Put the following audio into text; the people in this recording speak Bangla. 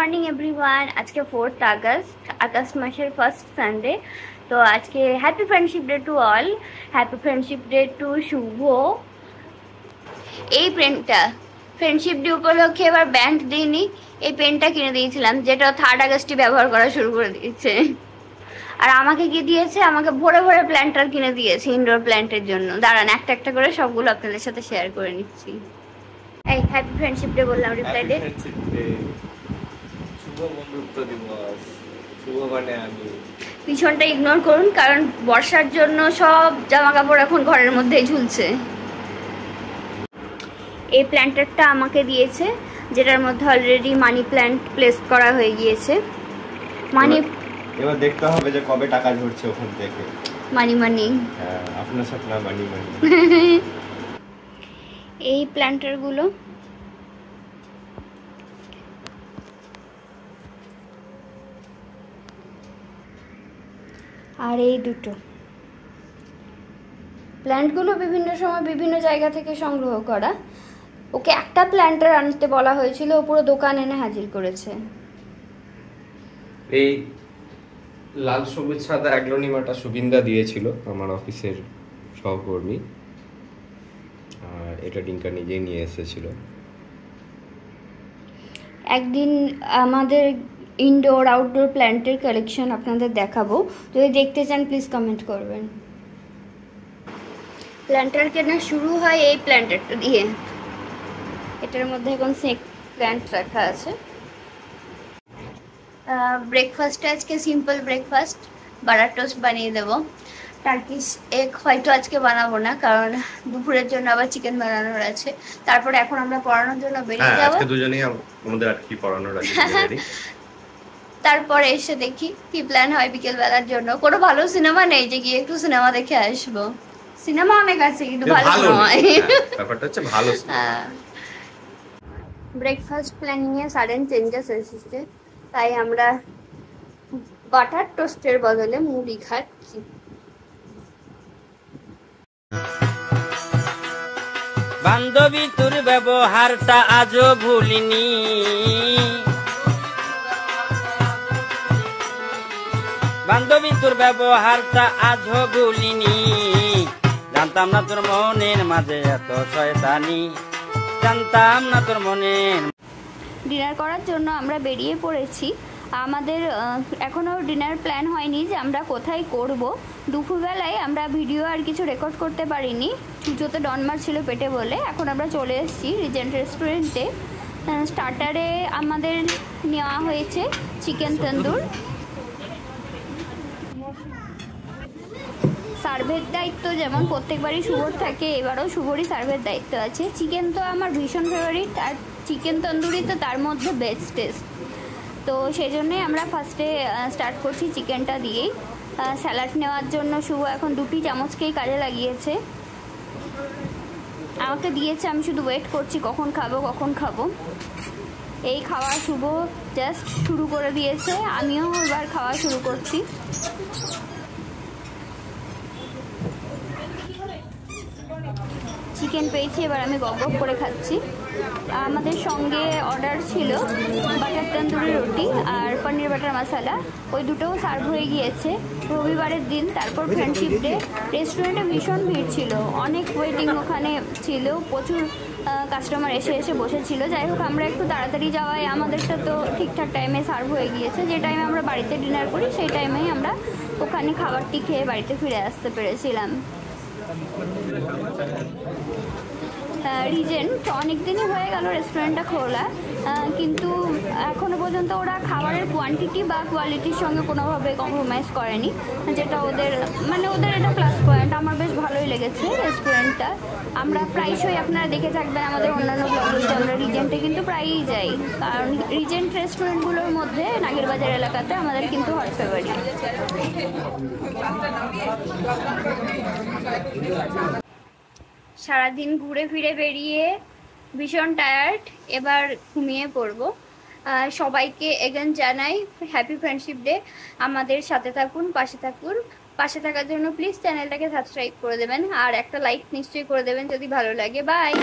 Morning everyone. आज के 4 अगस्त मासेर फर्स्ट सानडे। तो आज के happy friendship day to all. Happy friendship day to Shubh. এই পেনটা ফ্রেন্ডশিপ ডে উপলক্ষে এবার ব্যান্ড দিইনি, এই পেনটা কিনে দিয়েছিলাম যেটা 3 আগস্টে ব্যবহার করা শুরু করে দিয়েছে। আর আমাকে কি দিয়েছে, আমাকে ভরে ভরে প্ল্যান্টার কিনে দিয়েছে ইনডোর প্ল্যান্টের জন্য। দাঁড়ান একটা একটা করে সবগুলো আপনাদের সাথে শেয়ার করে নিচ্ছি। এই হ্যাপি ফ্রেন্ডশিপ ডে বললাম, রিপ্লাই দে। শুভ বন্ধুত্ব দিবস। শুভ মানে আমি পিছনটা ইগনোর করুন, কারণ বর্ষার জন্য সব জামা কাপড় এখন ঘরের মধ্যেই ঝুলছে। এই প্ল্যান্টারটা আমাকে দিয়েছে, যেটার মধ্যে অলরেডি মানি প্ল্যান্ট প্লেস করা হয়ে গিয়েছে। মানি এবার দেখতে হবে যে কবে টাকা ঝরছে ওখান থেকে। মানি মানি, হ্যাঁ আপনার সপনা মানি মানি। এই প্ল্যান্টারগুলো আর এই দুটো প্ল্যান্টগুলো বিভিন্ন সময় বিভিন্ন জায়গা থেকে সংগ্রহ করা। ওকে একটা প্ল্যান্টার আনতে বলা হয়েছিল, ও পুরো দোকান এনে হাজির করেছে। এই লাল সবুজ সাদা অ্যাগ্লোনিমাটা সুবিন্দা দিয়েছিল আমার অফিসের সহকর্মী, আর এটা ডিঙ্কা নিজেই নিয়ে এসেছিল। একদিন আমাদের ইনডোর আউটডোর প্ল্যান্টের কালেকশন আপনাদের দেখাবো, যদি দেখতে চান প্লিজ কমেন্ট করবেন। প্ল্যান্টার কেনা শুরু হয় এই প্ল্যান্টারটা দিয়ে। এটার মধ্যে এখন স্নেক প্ল্যান্ট রাখা আছে। ব্রেকফাস্টে আজকে সিম্পল ব্রেকফাস্ট, বাটার টোস্ট বানিয়ে দেবো। টার্কিশ এগ হয়তো আজকে বানাবো না, কারণ দুপুরের জন্য আবার চিকেন বানানোর আছে। তারপরে এখন আমরা পড়ানোর জন্য বেরিয়ে যাবো। আজকে দুজনেই আমাদের আর কি পড়ানোর আছে। তারপরে এসে দেখি কি প্ল্যান হয় বিকেল বেলার জন্য। কোনো ভালো সিনেমা নেই যে গিয়ে একটু সিনেমা দেখে আসবো? সিনেমা অনেক আছে কিন্তু ভালো নয়। ব্যাপারটা হচ্ছে ভালো। Breakfast planning a sudden changes এসেছে, তাই আমরা বাটার টোস্টের বদলে মুড়ি খাচ্ছি। বান্ধবী তোর ব্যবহারটা আজও ভুলিনি, বান্ধবী তোর ব্যবহারটা আজও ভুলিনি। জানতাম না তোর মনের মাঝে এত শয়তানি, জানতাম না তোর মনের। ডিনার করার জন্য আমরা বেরিয়ে পড়েছি। আমাদের এখনও ডিনার প্ল্যান হয়নি যে আমরা কোথায় করব। দুপুরবেলায় আমরা ভিডিও আর কিছু রেকর্ড করতে পারিনি, পুজোতে ডনমার ছিল পেটে বলে। এখন আমরা চলে এসেছি রিজেন্ট রেস্টুরেন্টে। স্টার্টারে আমাদের নেওয়া হয়েছে চিকেন তন্দুর। সার্ভের দায়িত্ব যেমন প্রত্যেকবারই শুভর থাকে, এবারও শুভরই সার্ভের দায়িত্ব আছে। চিকেন তো আমার ভীষণ ফেভারিট, আর চিকেন তন্দুরি তো তার মধ্যে বেস্ট টেস্ট। তো সেই জন্যই আমরা ফার্স্টে স্টার্ট করছি চিকেনটা দিয়েই। স্যালাড নেওয়ার জন্য শুভ এখন 2টি চামচকেই কাজে লাগিয়েছে। আমাকে দিয়েছে, আমি শুধু ওয়েট করছি কখন খাবো। এই খাওয়া শুভ জাস্ট শুরু করে দিয়েছে, আমিও এবার খাওয়া শুরু করছি। চিকেন পেয়েছি, এবার আমি গপ করে খাচ্ছি। আমাদের সঙ্গে অর্ডার ছিল বাটার তন্দুরি রুটি আর পনির বাটার মশলা, ওই দুটোও সার্ভ হয়ে গিয়েছে। রবিবারের দিন, তারপর ফ্রেন্ডশিপ ডে। রেস্টুরেন্টে ভীষণ ভিড় ছিল, অনেক ওয়েটিং ওখানে ছিল, প্রচুর কাস্টমার এসে বসেছিল। যাই হোক আমরা একটু তাড়াতাড়ি যাওয়ায় আমাদেরটা তো ঠিকঠাক টাইমে সার্ভ হয়ে গিয়েছে। যে টাইমে আমরা বাড়িতে ডিনার করি সেই টাইমেই আমরা ওখানে খাবারটি খেয়ে বাড়িতে ফিরে আসতে পেরেছিলাম। রিজেন্ট অনেক দিনই হয়ে গেল রেস্টুরেন্টটা খোলা, কিন্তু এখনও পর্যন্ত ওরা খাবারের কোয়ান্টিটি বা কোয়ালিটির সঙ্গে কোনোভাবে কম্প্রোমাইজ করেনি, যেটা ওদের এটা প্লাস পয়েন্ট। আমার বেশ ভালোই লেগেছে রেস্টুরেন্টটা। আমরা প্রায়শই আপনারা দেখে থাকবেন আমাদের অন্যান্য ব্লগগুলোতে, আমরা রিজেন্টে কিন্তু প্রায়ই যাই, কারণ রিজেন্ট রেস্টুরেন্টগুলোর মধ্যে নাগেরবাজার এলাকাতে আমাদের কিন্তু হট ফেভারিট। সারাদিন ঘুরে ফিরে বেরিয়ে ভীষণ টায়ার্ড, এবার ঘুমিয়ে পড়বো। সবাইকে এগেন জানাই হ্যাপি ফ্রেন্ডশিপ ডে। আমাদের সাথে থাকুন, পাশে থাকার জন্য প্লিজ চ্যানেলটাকে সাবস্ক্রাইব করে দেবেন, আর একটা লাইক নিশ্চয়ই করে দেবেন যদি ভালো লাগে। বাই।